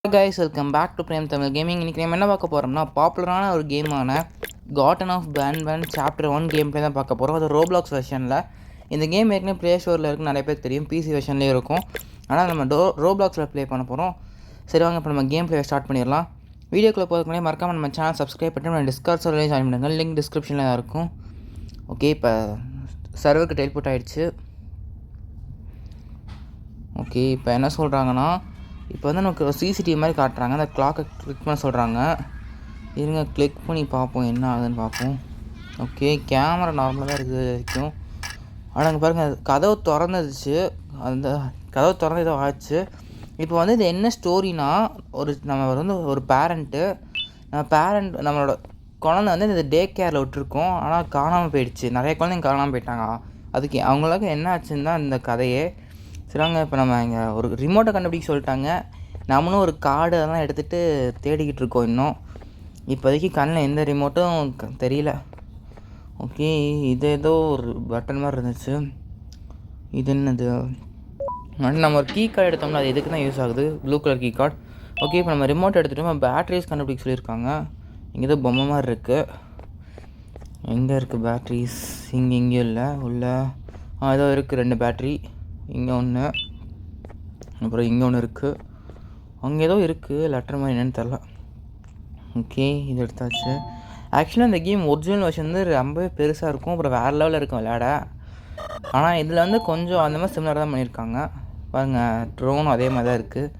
Guys welcome back to Prem Tamil gaming. இன்றைக்கி நம்ம என்ன பார்க்க போகிறோம்னா பாப்புலரான ஒரு கேமான Garten of Ban chapter 1 game play தான் பார்க்க போகிறோம். அது ரோப்ளாக்ஸ் வெர்ஷனில். இந்த கேம் ஏற்கனவே ப்ளே ஸ்டோரில் இருக்குன்னு நிறைய பேர் தெரியும், பிசி வெர்ஷன்லேயும் இருக்கும். ஆனால் நம்ம ரோப்ளாக்ஸில் ப்ளே பண்ண போகிறோம். சரி வாங்க இப்போ நம்ம கேம் பிளே ஸ்டார்ட் பண்ணிடலாம். வீடியோக்குள்ளே போகிறதுக்கு முன்னாடி மறக்காமல் நம்ம சேனல் சப்ஸ்கிரைப் பண்ணி நம்ம டிஸ்கார்ட் சர்வரையும் ஜாயின் பண்ணுங்கள். லிங்க் டிஸ்கிரிப்ஷனில் தான் இருக்கும். ஓகே, இப்போ சர்வருக்கு டெலிபோர்ட் ஆகிடுச்சு. ஓகே, இப்போ என்ன சொல்கிறாங்கன்னா, இப்போ வந்து நமக்கு ஒரு சிசிடிவி மாதிரி காட்டுறாங்க. அந்த கிளாக்கை கிளிக் பண்ண சொல்கிறாங்க. இருங்க கிளிக் பண்ணி பார்ப்போம் என்ன ஆகுதுன்னு பார்ப்போம். ஓகே, கேமரா நார்மலாக தான் இருக்குது வரைக்கும். ஆனால் அங்கே பாருங்கள், கதவு திறந்துச்சு. அந்த கதவு திறந்து ஏதோ ஆச்சு. இப்போ வந்து இது என்ன ஸ்டோரினா, நம்ம வந்து ஒரு பேரண்ட்டு நம்மளோட குழந்தை வந்து இந்த டே கேரில் விட்டுருக்கோம். ஆனால் காணாமல் போயிடுச்சு. நிறைய குழந்தைங்க காணாமல் போயிட்டாங்க. அதுக்கு அவங்களுக்கு என்ன ஆச்சுன்னு தான் இந்த கதையே. சரிங்க, இப்போ நம்ம இங்கே ஒரு ரிமோட்டை கண்டுபிடிக்க சொல்லிட்டாங்க. நம்மளும் ஒரு கார்டு அதெல்லாம் எடுத்துகிட்டு தேடிக்கிட்டு இருக்கோம். இன்னும் இப்போதைக்கு கண்ணில் எந்த ரிமோட்டும் தெரியல. ஓகே, இது ஏதோ ஒரு பட்டன் மாதிரி இருந்துச்சு. இது என்னது? நம்ம ஒரு கீ கார்டு எடுத்தோம்னா அது எதுக்கு தான் யூஸ் ஆகுது? Blue colour key card. Okay, இப்போ நம்ம ரிமோட் எடுத்துகிட்டு நம்ம பேட்ரிஸ் கண்டுபிடிக்க சொல்லியிருக்காங்க. இங்கே ஏதோ பொம்மை மாதிரி இருக்குது. எங்கே இருக்குது பேட்ரிஸ்? இங்கேயும் இல்லை. உள்ள ஏதோ இருக்குது 2 பேட்ரி. இங்கே ஒன்று, அப்புறம் இங்கே ஒன்று இருக்குது. அங்கே ஏதோ இருக்குது லெட்டர் மாதிரி, என்னென்னு தெரில. ஓகே, இது எடுத்தாச்சு. ஆக்சுவலாக இந்த கேம் ஒரிஜினல் வெர்ஷன் வந்து ரொம்பவே பெருசாக இருக்கும், அப்புறம் வேறு லெவலில் இருக்கும் விளையாட. ஆனால் இதில் வந்து கொஞ்சம் அந்த மாதிரி சிமிலராக தான் பண்ணியிருக்காங்க. பாருங்கள், ட்ரோனும் அதே மாதிரி தான் இருக்குது.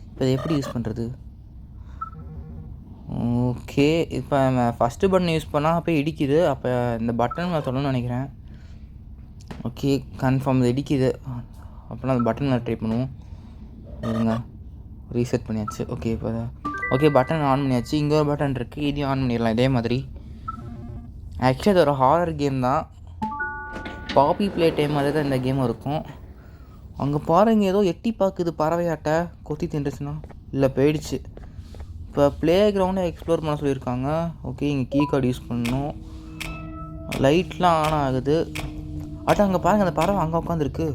இப்போ இதை எப்படி யூஸ் பண்ணுறது? ஓகே, இப்போ நம்ம ஃபஸ்ட்டு பட்டன் யூஸ் பண்ணால் போய் இடிக்குது. அப்போ இந்த பட்டன் நான் சொல்லணும்னு நினைக்கிறேன். ஓகே, கன்ஃபார்ம் இது இடிக்குது. அப்படின்னா அந்த பட்டன் ட்ரை பண்ணுவோம். இருங்க, ரீசெட் பண்ணியாச்சு. ஓகே, இப்போ ஓகே பட்டன் ஆன் பண்ணியாச்சு. இங்கே ஒரு பட்டன் இருக்குது, இதையும் ஆன் பண்ணிடலாம் இதே மாதிரி. ஆக்சுவலி அது ஒரு ஹாரர் கேம் தான். பாப்பி ப்ளே டைம் மாதிரி தான் இந்த கேமும் இருக்கும். அங்கே பாருங்க, ஏதோ எட்டி பார்க்குது பறவையாட்ட. கொத்தி தின்றுச்சுன்னா இல்லை போயிடுச்சு. இப்போ ப்ளே கிரவுண்டை எக்ஸ்ப்ளோர் பண்ண சொல்லியிருக்காங்க. ஓகே, இங்கே கீ கார்டு யூஸ் பண்ணணும். லைட்லாம் ஆன் ஆகுது. அங்கே பாருங்கள், அந்த பறவை அங்கே உட்காந்துருக்கு.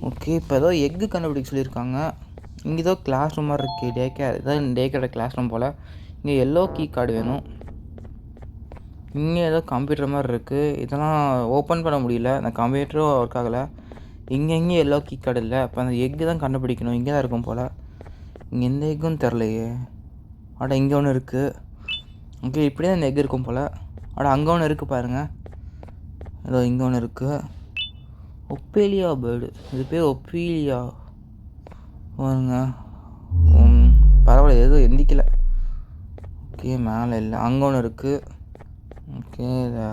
ஓகே, இப்போ ஏதோ எக்கு கண்டுபிடிக்க சொல்லியிருக்காங்க. இங்கே ஏதோ கிளாஸ் ரூம் மாதிரி இருக்குது. டே கேரோட கிளாஸ் ரூம் போல். இங்கே எல்லோ கீ கார்டு வேணும். இங்கே ஏதோ கம்ப்யூட்டர் மாதிரி இருக்குது. இதெல்லாம் ஓப்பன் பண்ண முடியல, அந்த கம்ப்யூட்டரும் ஒர்க் ஆகலை. இங்கே எல்லோ கீ கார்டு இல்லை. அப்போ அந்த எக்கு தான் கண்டுபிடிக்கணும். இங்கே தான் இருக்கும் போல். இங்கே எந்த எக்கும் தெரிலையே. இங்கே ஒன்று இருக்குது. ஓகே, இப்படி தான் இந்த எக் இருக்கும் போல். அங்கே ஒன்று இருக்குது பாருங்கள். ஏதோ இங்கே ஒன்று இருக்குது. ஒப்பேலியா பேர்டு, இது பேர் ஒப்பீலியா பாருங்க. பரவாயில்ல, எதுவும் எந்திக்கலை. ஓகே, மேலே இல்லை. அங்கே ஒன்று இருக்குது. ஓகே, இதை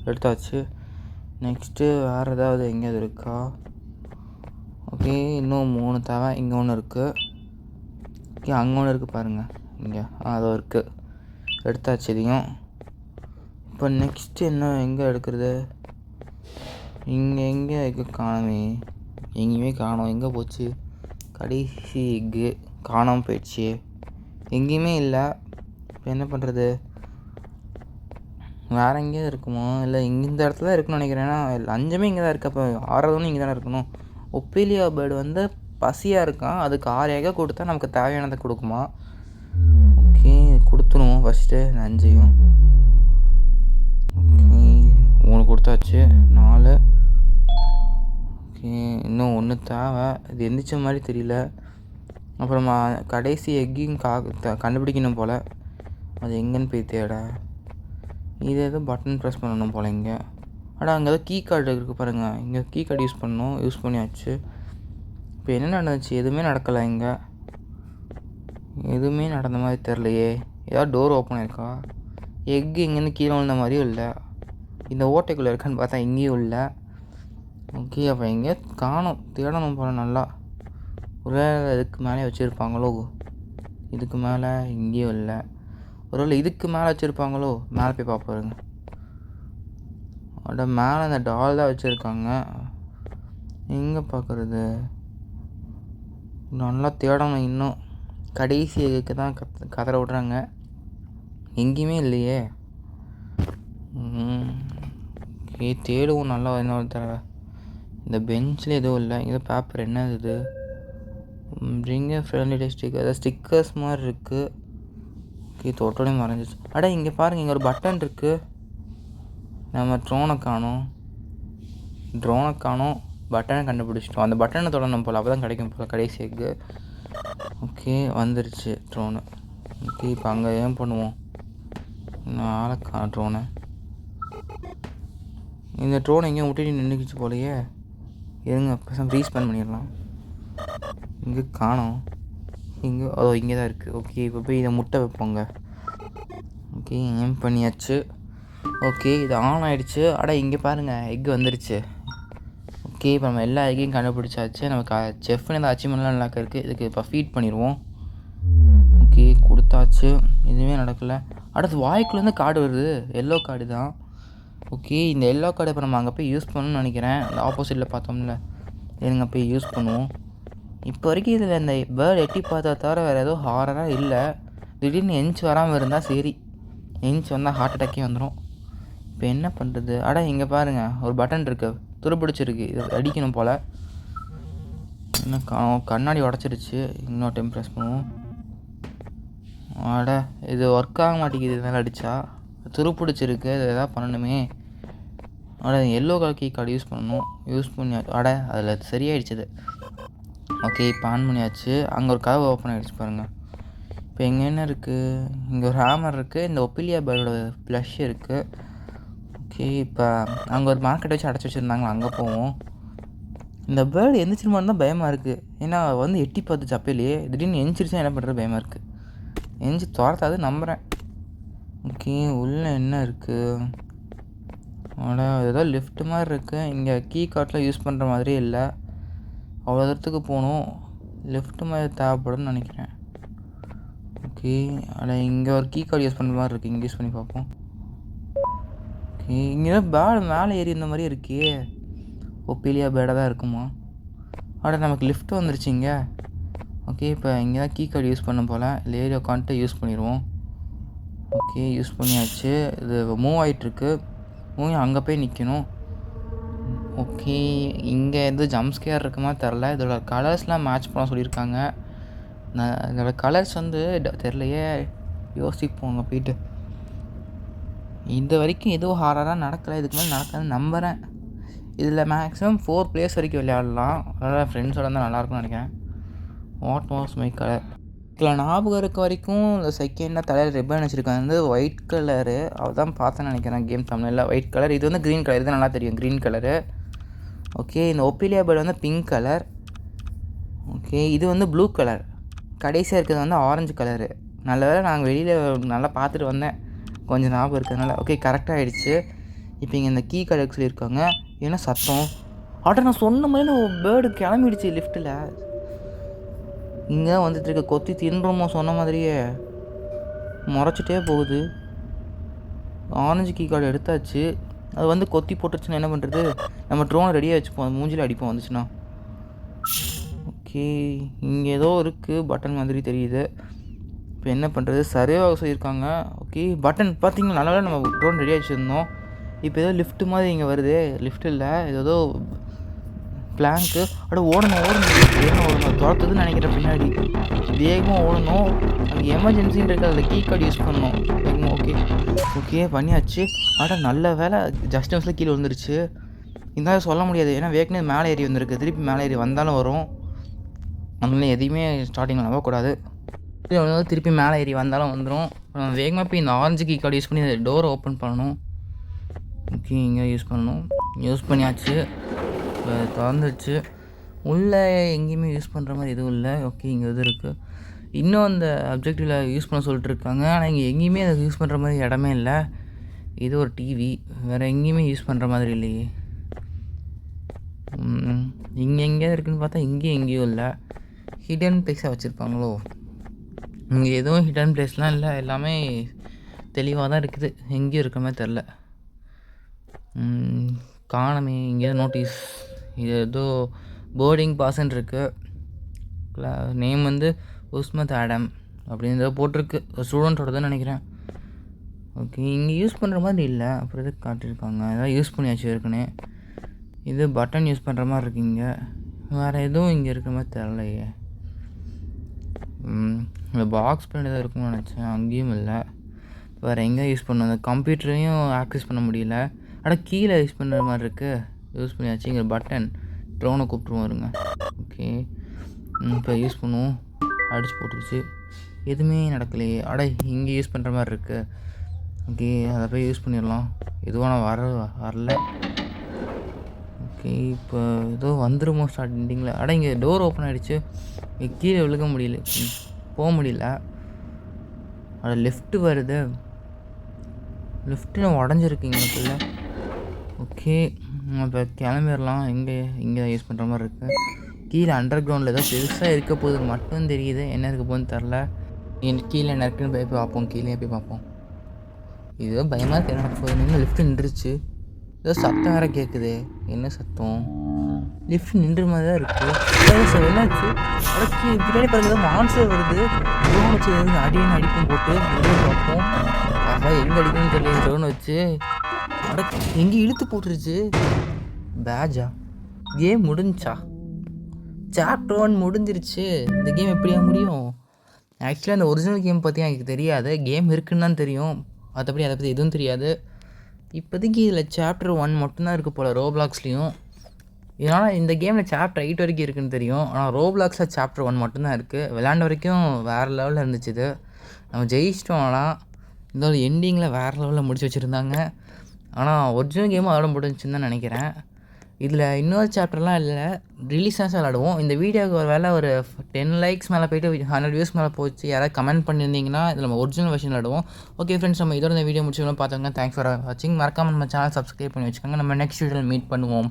எடுத்தாச்சு. நெக்ஸ்ட்டு வேறு ஏதாவது எங்கேயாவது இருக்கா? ஓகே, இன்னும் 3 தேவை. இங்கே ஒன்று இருக்குது. ஓகே, அங்கே ஒன்று இருக்குது பாருங்கள். இங்கே அதோ இருக்குது. எடுத்தாச்சு இதையும். இப்போ நெக்ஸ்ட்டு என்ன எங்கே எடுக்கிறது? இங்கே எங்கே எக்கு காணுமே. எங்கேயுமே காணோம். எங்கே போச்சு? கடைசி எக்கு காணாமல் போயிடுச்சு. எங்கேயுமே இல்லை. இப்போ என்ன பண்ணுறது? வேறு எங்கேயாவது இருக்குமோ? இல்லை இந்த இடத்துல தான் இருக்குன்னு நினைக்கிறேன். ஏன்னா 5மே இங்கே தான் இருக்குது. அப்போ 6வது இங்கே தானே இருக்கணும். ஒப்பேலியா பேர்டு வந்து பசியாக இருக்கான். அதுக்கு 6 எக்கை கொடுத்தா நமக்கு தேவையானதை கொடுக்குமா? ஓகே, கொடுத்துருவோம் ஃபஸ்ட்டு 5ஐயும். ஓகே, 3 கொடுத்தாச்சு. 4. ஓகே, இன்னும் 1 தேவை. இது எந்திரிச்ச மாதிரி தெரியல. அப்புறமா கடைசி எக்கையும் கண்டுபிடிக்கணும் போல். அது எங்கேன்னு போய் தேட. இது ஏதோ பட்டன் ப்ரெஸ் பண்ணணும் போல் இங்கே. அங்கே ஏதோ கீ கார்டு இருக்குது பாருங்கள். இங்கே கீ கார்டு யூஸ் பண்ணணும். யூஸ் பண்ணியாச்சு. இப்போ என்ன நடந்துச்சு? எதுவுமே நடக்கலை. இங்கே எதுவுமே நடந்த மாதிரி தெரிலையே. ஏதாவது டோர் ஓப்பன் ஆயிருக்கா? எக்கு இங்கேருந்து கீழே விழுந்த மாதிரியும் இல்லை. இந்த ஓட்டைக்குள்ளே இருக்கான்னு பார்த்தா இங்கேயும் இல்லை. ஓகே, அப்போ எங்கேயோ காணோம். தேடணும் போல் நல்லா. ஒருவேளை இதுக்கு மேலே வச்சுருப்பாங்களோ? இதுக்கு மேலே இங்கேயும் இல்லை. ஒருவேளை இதுக்கு மேலே வச்சுருப்பாங்களோ? மேலே போய் பார்ப்பாருங்க. மேலே அந்த டால் தான் வச்சுருக்காங்க. எங்கே பார்க்குறது? நல்லா தேடணும் இன்னும். கடைசி இதுக்கு தான் கதற விட்றாங்க. எங்கேயுமே இல்லையே. ஓகே, தேடுவோம் நல்லா இன்னொரு தடவை. இந்த பெஞ்சில் எதுவும் இல்லை. இது பேப்பர் என்ன இது? ரிங்க ஃப்ரெண்ட்லி ஸ்டிக்கர் அதாவது ஸ்டிக்கர்ஸ் மாதிரி இருக்குது. ஓகே தோட்டோடே மறைஞ்சிச்சு. அட இங்கே பாருங்கள், இங்கே ஒரு பட்டன் இருக்குது. நம்ம ட்ரோனை காணோம், பட்டனை கண்டுபிடிச்சிட்டோம். அந்த பட்டனை தொடரணும் போல், அப்போ தான் கிடைக்கும் போல் கடைசி எக்கு. ஓகே வந்துருச்சு ட்ரோனு. ஓகே இப்போ அங்கே ஏன் பண்ணுவோம், ஆளை ட்ரோனை. இந்த ட்ரோனை எங்கேயும் விட்டுட்டு நின்றுக்கிச்சு போலையே. இருங்க இப்போ ரீஸ்பேன் பண்ணிடலாம். இங்கே காணோம், இங்கே தான் இருக்குது. ஓகே இப்போ போய் இதை முட்டை வைப்போங்க. ஓகே ஏம் பண்ணியாச்சு. ஓகே இது ஆன் ஆகிடுச்சு. இங்கே பாருங்கள் எக்கு வந்துருச்சு. ஓகே இப்போ நம்ம எல்லா எக்கையும் கண்டுபிடிச்சாச்சு. நமக்கு செஃப்னு இந்த அச்சீவ்மெண்ட்லாம் நல்லா இருக்குது. இதுக்கு இப்போ ஃபீட் பண்ணிடுவோம். ஓகே கொடுத்தாச்சு, எதுவுமே நடக்கலை. அடுத்து வாய்க்குள்ளேருந்து கார்டு வருது, எல்லோ கார்டு தான். ஓகே இந்த எல்லோ கார்டு இப்போ நம்ம அங்கே போய் யூஸ் பண்ணணும்னு நினைக்கிறேன். அந்த ஆப்போசிட்டில் பார்த்தோம்ல, எங்க போய் யூஸ் பண்ணுவோம். இப்போ வரைக்கும் இதில் இந்த பேர்டு எட்டி பார்த்தா தவிர வேறு எதுவும் ஹாரராக இல்லை. திடீர்னு எஞ்சி வராமல் இருந்தால் சரி, எஞ்சி வந்தால் ஹார்ட் அட்டாக்கே வந்துடும். இப்போ என்ன பண்ணுறது? இங்கே பாருங்கள் ஒரு பட்டன் இருக்குது, துருப்பிடிச்சிருக்கு. இது அடிக்கணும் போல். என்ன கண்ணாடி உடச்சிருச்சு. இன்னொரு டைம் ப்ரெஸ் பண்ணுவோம். இது ஒர்க் ஆக மாட்டேங்குது. இது மேலே அடித்தா துருப்பிடிச்சிருக்கு. இது எதாவது பண்ணணுமே. Yellow colour key card use பண்ணணும். யூஸ் பண்ணி அதில் சரியாயிடுச்சு. ஓகே இப்போ ஆன் பண்ணியாச்சு. அங்கே ஒரு கதவு ஓப்பன் ஆகிடுச்சு பாருங்கள். இப்போ எங்கே என்ன இருக்குது, இங்கே ஒரு ஹேமர் இருக்குது, இந்த ஒப்பிலியா பேர்டோட ப்ளஷ் இருக்குது. ஓகே இப்போ அங்கே ஒரு மார்க்கெட் வச்சு அடைச்சி வச்சுருந்தாங்களா, அங்கே போவோம். இந்த பேர்டு எந்திரிச்சிருமான்னு தான் பயமாக இருக்குது. ஏன்னா எட்டி பார்த்துச்சு அப்பையிலேயே. திடீர்னு எந்திரிச்சா என்ன பண்ணுறது பயமாக இருக்குது. எந்திரிச்சு துரத்தாது நம்புகிறேன். ஓகே உள்ளே என்ன இருக்குது, ஏதோ லிஃப்ட் மாதிரி இருக்குது. இங்கே கீ கார்டில் யூஸ் பண்ணுற மாதிரியே இல்லை. அவ்வளோ தூரத்துக்கு போகணும். லிஃப்ட் மாதிரி தேவைப்படும்னு நினைக்கிறேன். ஓகே இங்கே ஒரு கீ கார்டு யூஸ் பண்ணுற மாதிரி இருக்குது. இங்கே யூஸ் பண்ணி பார்ப்போம். ஓகே இங்கே பேர்டு மேலே ஏறி இந்த மாதிரி இருக்கே. ஒப்பிலியா பேர்டாக தான் இருக்குமா? நமக்கு லிஃப்ட் வந்துருச்சு இங்கே. ஓகே இப்போ இங்கே தான் கீ கார்டு யூஸ் பண்ண போல். இல்லை ஏரியா உட்காந்துட்டு யூஸ் பண்ணிடுவோம். ஓகே யூஸ் பண்ணியாச்சு. இது மூவ் ஆகிட்டுருக்கு. மூவ் அங்கே போய் நிற்கணும். ஓகே இங்கே எதுவும் ஜம்ப் ஸ்கேர் இருக்குமா தெரில. இதோட கலர்ஸ்லாம் மேட்ச் பண்ண சொல்லியிருக்காங்க. இதோட கலர்ஸ் தெரிலையே. யோசிப்போங்க போயிட்டு. இது வரைக்கும் எதுவும் ஹாரராக நடக்கலை. இதுக்கு மேலே நடக்காதுன்னு நம்புகிறேன். இதில் மேக்ஸிமம் 4 பிளேயர்ஸ் வரைக்கும் விளையாடலாம். அதனால் ஃப்ரெண்ட்ஸோட இருந்தால் நல்லாயிருக்கும்னு நினைக்கிறேன். What was my colour? இதில் ஞாபகம் இருக்க வரைக்கும் இந்த செகண்டாக தலையில் ரிப்பன் வச்சுருக்காங்க. ஒயிட் கலரு அவதான் பார்த்தேன்னு நினைக்கிறேன். கேம் தமிழில் ஒயிட் கலர். இது க்ரீன் கலர். இது நல்லா தெரியும், க்ரீன் கலரு. ஓகே இந்த ஒப்பிலியா பேர்டு பிங்க் கலர். ஓகே இது ப்ளூ கலர். கடைசியாக இருக்கிறது ஆரஞ்சு கலரு. நல்ல வேலை நாங்கள் வெளியில் நல்லா பார்த்துட்டு வந்தேன், கொஞ்சம் ஞாபகம் இருக்கிறதுனால. ஓகே கரெக்டாக ஆகிடுச்சு. இப்போ இங்கே இந்த கீ கலருக்கு சொல்லியிருக்காங்க. ஏன்னா சத்தம் நான் சொன்ன மாதிரி பேர்டு கிளம்பிடுச்சு லிஃப்ட்டில். இங்கே வந்துட்டுருக்க கொத்தி தின்றோமோ சொன்ன மாதிரியே முறைச்சிட்டே போகுது. ஆரஞ்சு கீ கார்டு எடுத்தாச்சு. அது கொத்தி போட்டுருச்சுன்னா என்ன பண்ணுறது? நம்ம ட்ரோனை ரெடியாக வச்சுப்போம், அது மூஞ்சில் அடிப்போம் வந்துச்சுன்னா. ஓகே இங்கே ஏதோ இருக்குது, பட்டன் மாதிரி தெரியுது. இப்போ என்ன பண்ணுறது? சர்வேவாக சொல்லியிருக்காங்க. ஓகே பட்டன் பார்த்தீங்கன்னா நல்லா நம்ம ட்ரோன் ரெடியாக வச்சுருந்தோம். இப்போ ஏதோ லிஃப்ட்டு மாதிரி இங்கே வருது. லிஃப்ட் இல்லை, ஏதோ பிளாங்க்கு. ஓடணும் துரத்துதுன்னு நினைக்கிறேன். பின்னாடி வேகமாக ஓடணும். அங்கே எமர்ஜென்சின்னு இருக்குது, அதில் கீ கார்டு யூஸ் பண்ணணும் வேகமாக. ஓகே பண்ணியாச்சு. நல்ல வேலை ஜஸ்ட் மிஸ்ஸில் கீழே வந்துருச்சு. இருந்தாலும் சொல்ல முடியாது, ஏன்னா வேகனே மேலே ஏறி வந்திருக்கு. திருப்பி மேலே ஏறி வந்தாலும் வரும். அதனால எதையுமே ஸ்டார்டிங்கில் நம்பக்கூடாது. திருப்பி மேலே ஏறி வந்தாலும் வந்துடும். வேகமாக போய் இந்த ஆரஞ்சு கீ கார்டு யூஸ் பண்ணி அந்த டோரை ஓப்பன் பண்ணணும். ஓகே இங்கே யூஸ் பண்ணியாச்சு. திறந்துச்சு. உள்ளே எங்கேயுமே யூஸ் பண்ணுற மாதிரி எதுவும் இல்லை. ஓகே இங்கே இது இருக்குது. இன்னும் அந்த அப்ஜெக்டிவில் யூஸ் பண்ண சொல்லிட்டுருக்காங்க. ஆனால் இங்கே எங்கேயுமே அதை யூஸ் பண்ணுற மாதிரி இடமே இல்லை. இது ஒரு டிவி, வேறு எங்கேயுமே யூஸ் பண்ணுற மாதிரி இல்லையே. இங்கே எங்கேயா இருக்குதுன்னு பார்த்தா இங்கேயும் எங்கேயும் இல்லை. ஹிடன் பிளேஸாக வச்சுருப்பாங்களோ? இங்கே எதுவும் ஹிடன் பிளேஸ்லாம் இல்லை, எல்லாமே தெளிவாக தான் இருக்குது. எங்கேயும் இருக்கிற மாதிரி தெரில. காணமே. இங்கே நோட்டீஸ், இது ஏதோ போர்டிங் பாஸ்ன்னு இருக்குது. நேம் உஸ்மத் ஆடம் அப்படின்னு போட்டிருக்கு. ஸ்டூடெண்ட்டோட நினைக்கிறேன். ஓகே இங்கே யூஸ் பண்ணுற மாதிரி இல்லை, அப்புறம் எதுக்கு காட்டியிருக்காங்க? ஏதாவது யூஸ் பண்ணியாச்சு ஏற்கனவே. இது பட்டன் யூஸ் பண்ணுற மாதிரி இருக்குங்க. வேறு எதுவும் இங்கே இருக்கிற மாதிரி தெரியலையே. இந்த பாக்ஸ் பின்னாடி தான் இருக்கும்னு நினச்சேன், அங்கேயும் இல்லை. வேறு எங்கே யூஸ் பண்ணணும்? அந்த கம்ப்யூட்டரையும் ஆக்சஸ் பண்ண முடியல. ஆனால் கீழே யூஸ் பண்ணுற மாதிரி இருக்குது. யூஸ் பண்ணியாச்சு. இங்கே பட்டன் ட்ரோனை கூப்பிட்ருவோம் இருங்க. ஓகே, இப்போ யூஸ் பண்ணுவோம். அடிச்சு போட்டுருச்சு. எதுவுமே நடக்கலையே. இங்கே யூஸ் பண்ணுற மாதிரி இருக்குது. ஓகே, அதை போய் யூஸ் பண்ணிடலாம். எதுவும் நான் வரல. ஓகே, இப்போ ஏதோ வந்துடுமோ ஸ்டார்டிங்கில். இங்கே டோர் ஓப்பன் ஆகிடுச்சு. இங்கே கீழே விழுக முடியல, போக முடியல. லெஃப்ட்டு வருது. லெஃப்ட்டு உடஞ்சிருக்கு இங்கக்குள்ள. ஓகே, இப்போ கிளம்பிடலாம். இங்கே யூஸ் பண்ணுற மாதிரி இருக்குது. கீழே அண்டர் கிரவுண்டில் ஏதோ பெருசாக இருக்க போது மட்டும் தெரியுது. என்ன இருக்க போகுதுன்னு தெரில. கீழே என்ன இருக்குன்னு போய் பார்ப்போம். கீழே போய் பார்ப்போம். ஏதோ பயமாக இருக்கு. என்ன போகுது? நின்று லிஃப்ட்டு நின்றுச்சு. ஏதோ சத்தம் வேறு கேட்குது. என்ன சத்தம்? லிஃப்ட் நின்ற மாதிரி தான் இருக்குது. என்னாச்சு? பின்னாடி பாருங்க, ஏதோ மான்ஸ்டர் வருது. ட்ரோன் வச்சு அடின்னு அடிப்பும் போட்டு பார்ப்போம். எங்கே அடிக்கணும்னு தெரியல. ட்ரோன் வச்சு எங்கே இழுத்து போட்டுருச்சு. பேஜா? கேம் முடிஞ்சா? சாப்டர் 1 முடிஞ்சிருச்சு. இந்த கேம் எப்படியா முடியும்? ஆக்சுவலாக அந்த ஒரிஜினல் கேம் பற்றி எனக்கு தெரியாது. கேம் இருக்குன்னு தான் தெரியும். மற்றபடி அதை பற்றி எதுவும் தெரியாது. இப்போதைக்கு இதில் சாப்டர் 1 மட்டும்தான் இருக்குது போல் ரோப்ளாக்ஸ்லேயும். இதனால் இந்த கேமில் சாப்டர் 8 வரைக்கும் இருக்குதுன்னு தெரியும். ஆனால் ரோப்ளாக்ஸில் சாப்டர் 1 மட்டும்தான் இருக்குது. விளையாண்ட வரைக்கும் வேறு லெவலில் இருந்துச்சு. இது நம்ம ஜெயிச்சிட்டோம்லாம். இந்த ஒரு எண்டிங்கில் வேறு லெவலில் முடிச்சு வச்சுருந்தாங்க. ஆனால் ஒரிஜினல் கேமும் அதோட முடிஞ்சுன்னு தான் நினைக்கிறேன். இதில் இன்னொரு சாப்டர்லாம் இல்லை, ரிலீஸாக விளாடுவோம். இந்த வீடியோவுக்கு ஒரு வேலை ஒரு 10 லைக்ஸ் மேலே போய்ட்டு 100 வியூஸ் மேலே போச்சு. யாராவது கமெண்ட் பண்ணியிருந்தீங்கன்னா இதில் நம்ம ஒரிஜினல் வெர்ஷன் விளாடுவோம். ஓகே ஃப்ரெண்ட்ஸ், நம்ம இதோட இந்த வீடியோ முடிச்சுக்கலாம். பார்த்துக்கோங்க. தேங்க்ஸ் ஃபார் வாட்சிங். மறக்காமல் நம்ம சேனல் சப்ஸ்கிரைப் பண்ணி வச்சுக்கோங்க. நம்ம நெக்ஸ்ட் வீடியோவில் மீட் பண்ணுவோம்.